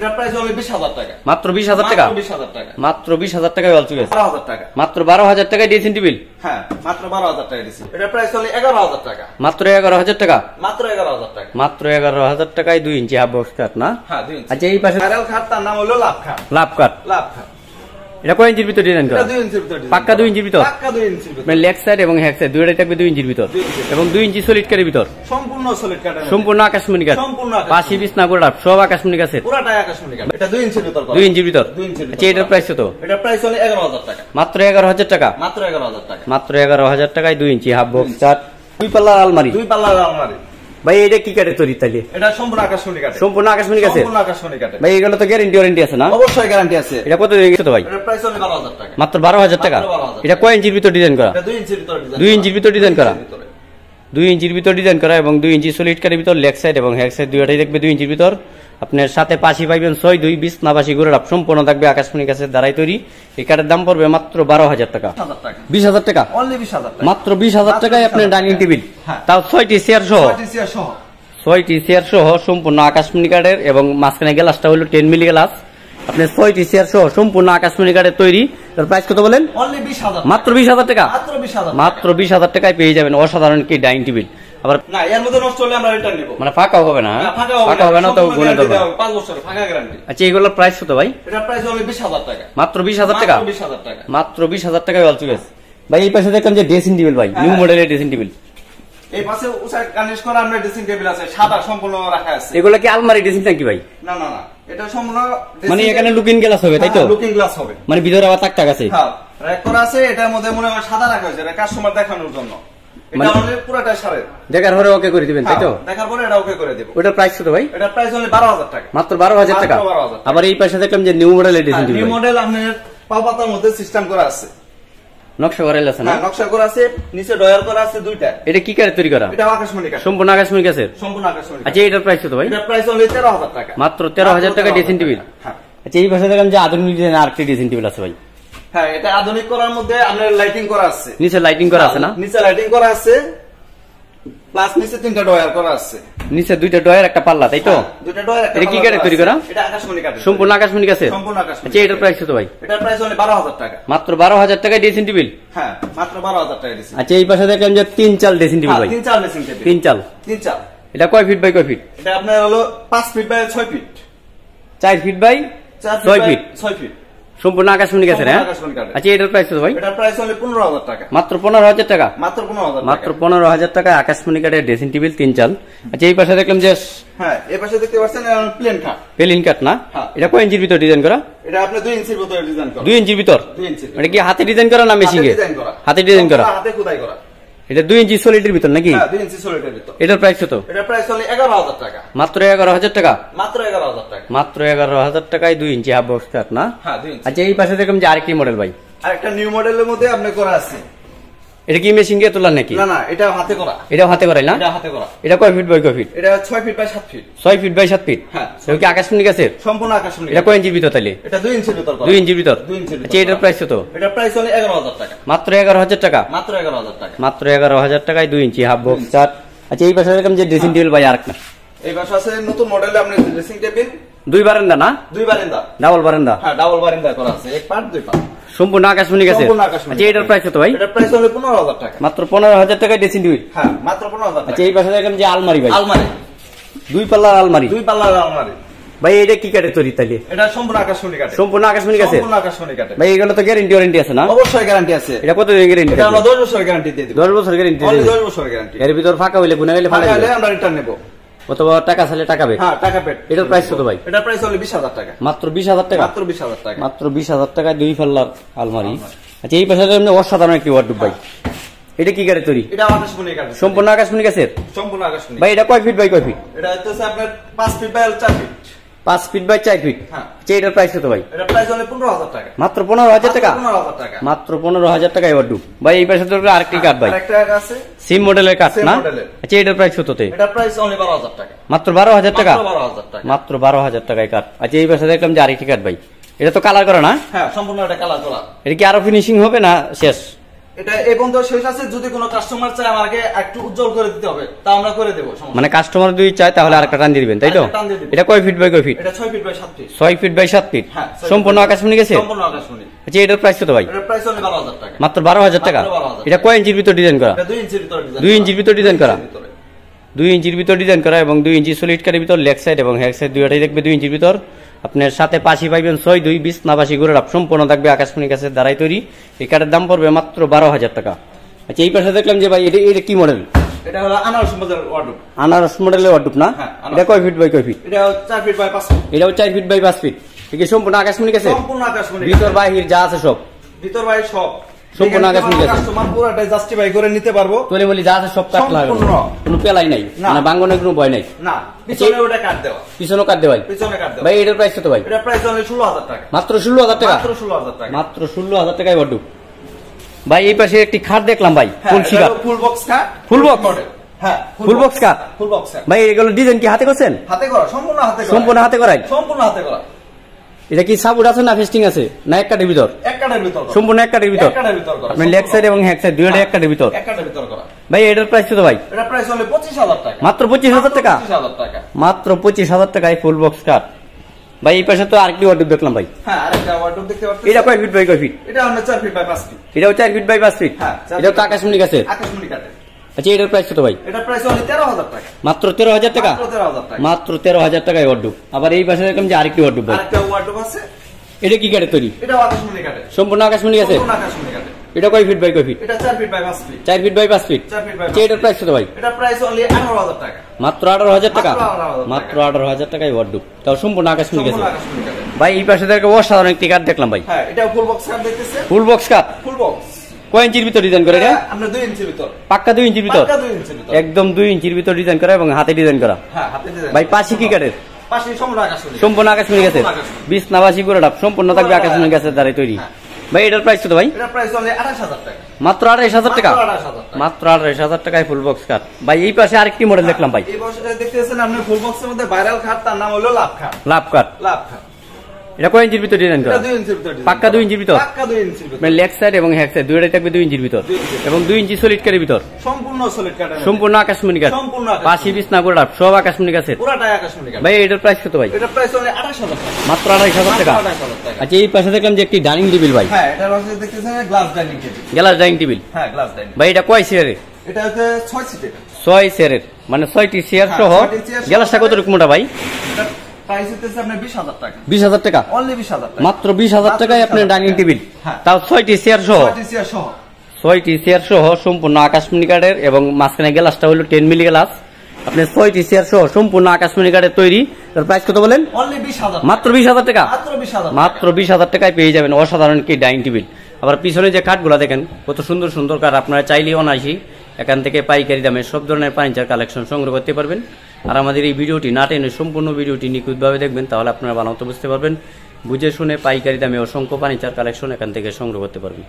এটা প্রাইস হলো 20,000 টাকা। মাত্র 20,000 টাকা। মাত্র 20,000 টাকা। মাত্র 20,000 টাকায় ওয়াল চুকেস। 12,000 টাকা। মাত্র 12,000 টাকায় ড্রেসিং টেবিল। হ্যাঁ, মাত্র 12,000 টাকা দিছি। এটা প্রাইস হলো 11,000 টাকা। মাত্র 11,000 টাকা। মাত্র 11,000 টাকা। মাত্র 11,000 টাকায় 2 ইঞ্চি হাফ বক্স কাট না? হ্যাঁ, 2 ইঞ্চি। আচ্ছা এই পাশে ভাইরাল খাট, তার নাম হলো লাভ খাট। লাভ কাট। লাভ খাট। এটা কয় ইঞ্চির ভিতর ডিজাইন করা? এটা 2 ইঞ্চির ভিতর ডিজাইন। পাক্কা 2 ইঞ্চির ভিতর। পাক্কা 2 ইঞ্চির ভিতর। মানে লেগ সাইড এবং হ্যাক সাইড দুইটাই থাকবে 2 ইঞ্চির ভিতর। 2 ইঞ্চি। এবং 2 ইঞ্চি সলিড কাটের ভিতর। সম্পূর্ণ সলিড কাট। সম্পূর্ণ আকাশমণি কাট। সম্পূর্ণ পাশি পিস না গোড়া সব আকাশমণি কাছের। পুরাটাই আকাশমণি কাট। এটা 2 ইঞ্চির ভিতর করা। 2 ইঞ্চির ভিতর। 2 ইঞ্চির ভিতর। আচ্ছা এটার প্রাইস কত? এটা প্রাইস হলো 11,000 টাকা। মাত্র 11,000 টাকা। মাত্র 11,000 টাকা। মাত্র 11,000 টাকায় 2 ইঞ্চি হাফ বক্স কাট। 2 পাল্লার আলমারি। 2 পাল্লার আলমারি। ভাই এটা কি কাটে তৈরি তাইলে? এটা সম্পূর্ণ আকাশমণি কাট। সম্পূর্ণ আকাশমণি কাছে। সম্পূর্ণ আকাশমণি কাট। ভাই এগুলো তো গ্যারান্টি ওয়ারেন্টি আছে না? অবশ্যই গ্যারান্টি আছে। এটা কত দিয়ে গেছে তো ভাই? এটা প্রাইস হলো 12,000 টাকা। মাত্র 12,000 টাকা। মাত্র 12,000 এটা কয় ইঞ্চির ভিতর ডিজাইন করা? এটা 2 ইঞ্চির ভিতর ডিজাইন। 2 ইঞ্চির ভিতর ডিজাইন করা। 2 ইঞ্চির ভিতর ডিজাইন করা এবং 2 ইঞ্চি সলিড কাটের ভিতর লেগ সাইড এবং হ্যাক সাইড দুইটাই দেখবে 2 ইঞ্চির ভিতর। আপনার সাথে পাশি পাইবেন 6-2 20 না পাশি ঘুরে সম্পূর্ণ থাকবে আকাশমণি কাছের দ্বারাই তৈরি। এই কাঠের দাম পড়বে মাত্র 12,000 টাকা। 20,000 টাকা। অনলি 20,000 টাকা। মাত্র 20,000 টাকায় আপনার ডাইনিং টেবিল। তাও 6টি চেয়ার সহ। 6টি চেয়ার সহ। 6টি চেয়ার সহ সম্পূর্ণ আকাশমণি কাঠের এবং মাঝখানে গ্লাসটা হলো 10 মিলি গ্লাস। আপনি 6টি চেয়ার সহ সম্পূর্ণ আকাশমণি কাঠের তৈরি। তার প্রাইস কত বলেন? অনলি 20,000। মাত্র 20,000 টাকা। মাত্র 20,000। মাত্র 20,000 টাকায় পেয়ে যাবেন অসাধারণ কি ডাইনিং টেবিল। আবার না এর মধ্যে নষ্ট হলে আমরা রিটার্ন নেব। মানে ফাঁকা হবে না? ফাঁকা হবে না তো গুনে দেব। 5 বছর ফাঁকা গ্যারান্টি। আচ্ছা এগুলোর প্রাইস কত ভাই? এটা প্রাইস হলো 20,000 টাকা। মাত্র 20,000 টাকা। মাত্র 20,000 টাকা। মাত্র 20,000 টাকায় ওয়াল চুকেস। ভাই এই পাশে দেখলাম যে ড্রেসিং টেবিল ভাই, নিউ মডেলের ড্রেসিং টেবিল। এই পাশে উঁচা কানেক্ট করা আমরা ড্রেসিং টেবিল আছে, সাদা সম্পূর্ণ রাখা আছে। এগুলা কি আলমারি ড্রেসিং নাকি ভাই? না না না, এটা সম্পূর্ণ মানে এখানে লুকিং গ্লাস হবে তাই তো? লুকিং গ্লাস হবে। মানে ভিতরে আবার তাক আছে। হ্যাঁ, র‍্যাক করা আছে। এটার মধ্যে মনে হয় সাদা রাখা হয়েছে, এটা কাস্টমার দেখানোর জন্য। এটা আমাদের পুরোটা সারে। দেখার পরে ওকে করে দিবেন তাই তো? দেখার পরে এটা ওকে করে দেব। ওটার প্রাইস কত ভাই? এটা প্রাইস হলো 12,000 টাকা। মাত্র 12,000 টাকা। আবার এই পাশে দেখলাম যে নিউ মডেলের ড্রেসিং টেবিল। নিউ মডেল আপনার পাতার মধ্যে সিস্টেম করা আছে। নকশা করা আছে না? নকশা করা আছে, নিচে ডয়ার করা আছে দুইটা। এটা কি কাঠের তৈরি করা? এটা আকাশমণি কাঠ। সম্পূর্ণ আকাশমণি কাঠের। সম্পূর্ণ আকাশমণি। আচ্ছা এটার প্রাইস কত ভাই? এটা প্রাইস হলো 13,000 টাকা। মাত্র 13,000 টাকা ড্রেসিং টেবিল। হ্যাঁ। আচ্ছা এই পাশে দেখলাম যে আধুনিক ডিজাইন আরেকটি ড্রেসিং টেবিল আছে ভাই। হ্যাঁ, এটা আধুনিক করার মধ্যে আপনার লাইটিং করা আছে। নিচে লাইটিং করা আছে না? নিচে লাইটিং করা আছে, প্লাস নিচে 3টা ডয়ার করা আছে। নিচে 2টা ডয়ার একটা পাল্লা তাই তো? 2টা ডয়ার একটা। এটা কি কাঠের তৈরি করা? এটা আকাশমণি কাঠ। সম্পূর্ণ আকাশমণি কাঠের। সম্পূর্ণ আকাশমণি। আচ্ছা এটার প্রাইস কত ভাই? এটা প্রাইস হলো 12,000 টাকা। মাত্র 12,000 টাকায় ড্রেসিং টেবিল। হ্যাঁ, মাত্র 12,000 টাকা দিছি। আচ্ছা এই পাশে দেখলাম যে 3 চাল ড্রেসিং টেবিল ভাই। 3 চাল ড্রেসিং টেবিল। 3 চাল। 3 চাল। এটা কয় ফিট বাই কয় ফিট? এটা আপনার হলো 5 feet by 6 feet. 4 feet by 6 feet. 6 feet. সম্পূর্ণ আকাশমণি কাঠের। হ্যাঁ। আচ্ছা এটার প্রাইস কত ভাই? এটা প্রাইস হলো 15,000 টাকা। মাত্র 15,000 টাকা। মাত্র 15,000 টাকা। মাত্র 15,000 টাকায় আকাশমণি কাঠের ড্রেসিং টেবিল 3 চাল। আচ্ছা এই পাশে দেখলাম যে হ্যাঁ, এই পাশে দেখতে পাচ্ছেন প্লেন কাঠ। প্লেন কাঠ না? এটা কয় ইঞ্চির ভিতর ডিজাইন করা? এটা আপনি 2 ইঞ্চির ভিতর ডিজাইন করা। 2 ইঞ্চির ভিতর। 2 ইঞ্চি। এটা কি হাতে ডিজাইন করা না মেশিং এ? হাতে ডিজাইন করা। হাতে খোদাই করা। এটা 2 ইঞ্চি সলিডের ভিতর নাকি? হ্যাঁ, 2 ইঞ্চি সলিডের ভিতর। এটার প্রাইস কত? এটা প্রাইস হলো 11,000 টাকা। মাত্র 11,000 টাকা। মাত্র 11,000 টাকা। মাত্র 11,000 টাকায় 2 ইঞ্চি হাফ বক্স কাঠ না? হ্যাঁ, 2 ইঞ্চি। আচ্ছা এই পাশে দেখলাম যে আরেকটি মডেল ভাই। আর একটা নিউ মডেলের মধ্যে আপনি করা আছে। এটা কি মেশিং দিয়ে তোলা নাকি? না না, এটা হাতে করা। এটা হাতে করাই না? এটা হাতে করা। এটা কয় ফিট বাই কয় ফিট? এটা 6 feet by 7 feet. 6 feet by 7 feet. হ্যাঁ। এটা কি আকাশমণি কাঠের? সম্পূর্ণ আকাশমণি। এটা কয় ইঞ্চির ভিতর তাইলে? এটা 2 ইঞ্চির ভিতর করা। 2 ইঞ্চির ভিতর। 2 ইঞ্চির ভিতর। আচ্ছা এটার প্রাইস কত? এটা প্রাইস হলো 11,000 টাকা। মাত্র 11,000 টাকা। মাত্র 11,000 টাকা। মাত্র 11,000 টাকায় 2 ইঞ্চি হাফ বক্স কাঠ। আচ্ছা এই পাশে দেখলাম যে ড্রেসিং টেবিল ভাই আরেকটা। এই পাশে আছে নতুন মডেলে আপনি ড্রেসিং টেবিল। 2 বারান্দা না? 2 বারান্দা। ডাবল বারান্দা। হ্যাঁ, ডাবল বারান্দা করা আছে। এক পার্ট 2 পার্ট। সম্পূর্ণ আকাশমণি কাঠের। সম্পূর্ণ আকাশমণি। আচ্ছা এটার প্রাইস কত ভাই? এটা প্রাইস হলো 15,000 টাকা। মাত্র 15,000 টাকায় ড্রেসিং টেবিল। হ্যাঁ, মাত্র 15,000 টাকা। আচ্ছা এই পাশে দেখলাম যে আলমারি ভাই। আলমারি। 2 পাল্লার আলমারি। 2 পাল্লার আলমারি। ভাই এটা কি কাঠের তৈরি তাইলে? এটা সম্পূর্ণ আকাশমণি কাঠ। সম্পূর্ণ আকাশমণি কাঠের। সম্পূর্ণ আকাশমণি কাঠ। ভাই এগুলো তো গ্যারান্টি ওয়ারেন্টি আছে না? অবশ্যই গ্যারান্টি আছে। এটা কত দিনের গ্যারান্টি? এটা আমরা 10 বছরের গ্যারান্টি দিয়ে দেব। 10 বছর গ্যারান্টি। অনলি 10 বছরের গ্যারান্টি। এর ভিতর ফাঁকা হইলে গুণা গেলে ফাঁকা হলে আমরা রিটার্ন নেব। অথবা টাকা চাইলে টাকা পেট। হ্যাঁ, টাকা পেট। এটার প্রাইস কত ভাই? এটা প্রাইস হলো 20,000 টাকা। মাত্র 20,000 টাকা। মাত্র 20,000 টাকা। মাত্র 20,000 টাকায় 2 পাল্লার আলমারি। আচ্ছা এই পাশে অসাধারণ একটি ওয়ার্ডরোব ভাই। এটা কি কাঠের তৈরি? এটা আকাশমণি কাঠ। সম্পূর্ণ আকাশমণি কাঠের। সম্পূর্ণ আকাশমণি। ভাই এটা কয় ফিট বাই কয় ফিট? এটা হচ্ছে আপনার 5 feet by 4 feet. 5 feet by 4 feet. হ্যাঁ। আচ্ছা এটার প্রাইস কত ভাই? এটা প্রাইস হলো 15,000 টাকা। মাত্র 15,000 টাকা। 15,000 টাকা। মাত্র 15,000 টাকায় ওয়ার্ডরোব। ভাই এই পাশে তো আরেকটি কাঠ ভাই। আরেকটা আছে সিম মডেলের কাঠ Same না? মডেলের। আচ্ছা এটার প্রাইস কততে? এটা প্রাইস অনলি 12,000 টাকা। মাত্র 12,000 টাকা। মাত্র 12,000 টাকা। মাত্র 12,000 টাকায় কাঠ। আচ্ছা এই পাশে দেখলাম যে আরেকটি কাঠ ভাই। এটা তো কালার করা না? হ্যাঁ, সম্পূর্ণ এটা কালার করা। এটা কি আরো ফিনিশিং হবে না শেষ? এটা এই পর্যন্ত শেষ আছে, যদি কোনো কাস্টমার চায় আমাকে একটু উজ্জ্বল করে দিতে হবে তা আমরা করে দেবো, সমস্যা মানে কাস্টমার যদি চায় তাহলে আরেকটা টান দিয়ে দিবেন, তাই তো? আরেকটা টান দিয়ে দিবেন। এটা কয় ফিট বাই কয় ফিট? এটা 6 feet by 7 feet. 6 feet by 7 feet, হ্যাঁ, 6 সম্পূর্ণ আকাশমণি গেছে। সম্পূর্ণ আকাশমণি। আচ্ছা, এটার প্রাইস কত ভাই? এটার প্রাইস হলো 12,000 টাকা। মাত্র 12,000 টাকা। মাত্র 12,000 এটা কয় ইঞ্চির ভিতর ডিজাইন করা? এটা 2 ইঞ্চির ভিতর ডিজাইন। 2 ইঞ্চির ভিতর ডিজাইন করা। 2 ইঞ্চির ভিতর ডিজাইন করা এবং 2 ইঞ্চি সলিড কাঠের ভিতর লেগ সাইড এবং হ্যাক সাইড দুইটাই দেখবে 2 ইঞ্চির ভিতর। আপনার সাথে পাশি পাইবেন 6 2 20 না পাশি ঘুরে সম্পূর্ণ থাকবে আকাশমণি গাছের দ্বারাই তৈরি। এই কাঠের দাম পড়বে মাত্র 12,000 টাকা। আচ্ছা, এই পাশে দেখলাম যে ভাই এটা কি মডেল? এটা হলো আনারস মডেলের ওয়ার্ডরোব। আনারস মডেলের ওয়ার্ডরোব না? হ্যাঁ, আনারস। এটা কয় ফিট বাই কয় ফিট? এটা 4 ফিট বাই 5 ফিট। এটাও 4 ফিট বাই 5 ফিট। ঠিক আছে, সম্পূর্ণ আকাশমণি গাছে। সম্পূর্ণ আকাশমণি। ভিতর বাহির যা আছে সব ভিতর বাইরে সব সম্পূর্ণ আকাশমণি গাছে। কাস্টমার পুরোটাই জাস্টিফাই করে নিতে পারবো। তোলে বলি যা আছে সব কাট লাগানো, সম্পূর্ণ। কোনো পেলাই নাই, না। মানে বাঙ্গনের কোনো ভয় নাই। না, পিছনে ওটা কাট দেওয়া। পিছনও কাট দেওয়াই। পিছনে কাট দেওয়া। ভাই এটার প্রাইস কত ভাই? এটা প্রাইস হলো 16,000 টাকা। মাত্র 16,000 টাকা। মাত্র 16,000 টাকা। মাত্র 16,000 টাকায় ওয়ার্ডরোব। ভাই এই পাশে একটি খাট দেখলাম ভাই, হ্যাঁ, কলসি এটা খাট। হলো full box cut. Full box model. হ্যাঁ, full box cut. Full box cut. ভাই এগুলো ডিজাইন কি হাতে করছেন? হাতে করা, সম্পূর্ণ হাতে করা। সম্পূর্ণ হাতে করাই? সম্পূর্ণ হাতে করা। এটা কি সাপোর্ট আছে না ফেস্টিং আছে না এক কাঠের ভিতর? এক কাঠের ভিতর করা। সম্পূর্ণ এক কাঠের ভিতর। এক কাঠের ভিতর করা। আপনি লেগ সাইড এবং হ্যাক সাইড দুইটাই এক কাঠের ভিতর। এক কাঠের ভিতর করা। ভাই এটার প্রাইস কত ভাই? এটা প্রাইস হলো 25,000 টাকা। মাত্র 25,000 টাকা। 25,000 টাকা। মাত্র 25,000 টাকায় ফুল বক্স কাট। ভাই এই পাশে তো আরেকটি ওয়ার্ডরোব দেখলাম ভাই। হ্যাঁ, আরেকটা ওয়ার্ডরোব দেখতে পাচ্ছেন। এটা কয় ফিট বাই কয় ফিট? এটা হলো 4 ফিট বাই 5 ফিট। এটাও 4 ফিট বাই 5 ফিট। হ্যাঁ, 4 এটাও তো আকাশমণি গাছের। আকাশমণি কাঠের। আচ্ছা, এটার প্রাইস কত ভাই? এটা প্রাইস হলো 13,000 টাকা। মাত্র 13,000 টাকা। মাত্র 13,000 টাকা। মাত্র 13,000 টাকায় ওয়ার্ডরোব। আবার এই পাশে দেখলাম যে আরেকটি ওয়ার্ডরোব ভাই। আরেকটা ওয়ার্ডরোব আছে। এটা কি কাঠের তৈরি? এটা আকাশমণি কাঠের। সম্পূর্ণ আকাশমণি গাছে। সম্পূর্ণ আকাশমণি কাঠের। এটা কয় ফিট বাই কয় ফিট? এটা 4 feet by 5 feet. 4 feet by 5 feet. 4 feet by 5 আচ্ছা, এটার প্রাইস কত ভাই? এটা প্রাইস হলো 18,000 টাকা। মাত্র 18,000 টাকা। মাত্র 18,000 টাকা। মাত্র 18,000 টাকায় ওয়ার্ডরোব, তাও সম্পূর্ণ আকাশমণি গাছে। সম্পূর্ণ আকাশমণি কাঠের। ভাই এই পাশে দেখো অসাধারণ একটি কাঠ দেখলাম ভাই। হ্যাঁ, এটা ফুল বক্স কাট দেখতেছে। ফুল বক্স কাঠ। Full box. কয় ইঞ্চির ভিতর ডিজাইন করে এটা? আমরা 2 ইঞ্চির ভিতর। পাক্কা 2 ইঞ্চির ভিতর। পাক্কা 2 ইঞ্চির ভিতর। একদম 2 ইঞ্চির ভিতর ডিজাইন করা এবং হাতে ডিজাইন করা। হ্যাঁ, হাতে ডিজাইন। ভাই পাশে কি কাঠের? পাশে সম্পূর্ণ আকাশমণি। সম্পূর্ণ আকাশমণি গাছে। সম্পূর্ণ আকাশমণি। 20 না 82 করে ডাব সম্পূর্ণ থাকবে আকাশমণি গাছের দ্বারাই তৈরি। হ্যাঁ। ভাই এটার প্রাইস কত ভাই? এটা প্রাইস হলো 28,000 টাকা। মাত্র 28,000 টাকা। মাত্র 28,000 টাকা। মাত্র 28,000 টাকায় ফুল বক্স কাঠ। ভাই এই পাশে আরেকটি মডেল দেখলাম ভাই, এই বছর দেখতেছেন আপনি ফুল বক্সের মধ্যে ভাইরাল খাট, তার নাম হলো লাভ খাট। লাভ কাঠ। লাভ খাট। এটা কয় ইঞ্চির ভিতর ডিজাইন করা? এটা 2 ইঞ্চির ভিতর। পাক্কা 2 ইঞ্চির ভিতর। পাক্কা 2 ইঞ্চির ভিতর। মানে লেগ সাইড এবং হ্যাক সাইড দুইটাই থাকবে 2 ইঞ্চির ভিতর 2 ইঞ্চির। এবং 2 ইঞ্চি সলিড কাঠের ভিতর। সম্পূর্ণ সলিড কাঠের। সম্পূর্ণ আকাশমণি গাছ। সম্পূর্ণ আকাশমণি। পাশি বিছ না করে ডাব সব আকাশমণি গাছের। পুরাটাই আকাশমণি কাঠ। ভাই এটার প্রাইস কত ভাই? এটা প্রাইস হলো 28,000 টাকা। মাত্র 28,000 টাকা। মাত্র 28,000 টাকা। আচ্ছা, এই পাশে দেখলাম যে একটি ডাইনিং টেবিল ভাই, হ্যাঁ, এটা হচ্ছে দেখতেছেন glass dining table. Glass dining table. হ্যাঁ, গ্লাস ডাইনিং। ভাই এটা কয় চেয়ারের? এটা হচ্ছে 6 সিটের। 6 চেয়ারের, মানে 6টি চেয়ার হ্যাঁ, সহ। 6টি চেয়ার সহ। গ্লাসটা কতটুকু মোটা ভাই? এটা প্রাইস হচ্ছে আপনার 20,000 টাকা। 20,000 টাকা। অনলি 20,000 টাকা। মাত্র 20,000 টাকায় আপনার ডাইনিং টেবিল, হ্যাঁ। তাও 6টি চেয়ার সহ। 6টি চেয়ার সহ। 6টি চেয়ার সহ সম্পূর্ণ আকাশমণি কাঠের এবং মাঝখানে গ্লাসটা হলো 10 মিলি গ্লাস। আপনি 6টি চেয়ার সহ সম্পূর্ণ আকাশমণি কাঠের তৈরি। তার প্রাইস কত বলেন? অনলি 20,000। মাত্র 20,000 টাকা। মাত্র 20,000। মাত্র 20,000 টাকায় পেয়ে যাবেন অসাধারণ কি ডাইনিং টেবিল। আবার পিছনে যে কাঠগুলো দেখেন কত সুন্দর সুন্দর কাঠ, আপনারা চাইলেই অনায়াসই এখান থেকে পাইকারি দামে সব ধরনের ফার্নিচার কালেকশন সংগ্রহ করতে পারবেন। আর আমাদের এই ভিডিওটি না টেনে সম্পূর্ণ ভিডিওটি নিখুঁতভাবে দেখবেন, তাহলে আপনারা বানাতে বুঝতে পারবেন। বুঝে শুনে পাইকারি দামে অসংখ্য ফার্নিচার কালেকশন এখান থেকে সংগ্রহ করতে পারবেন।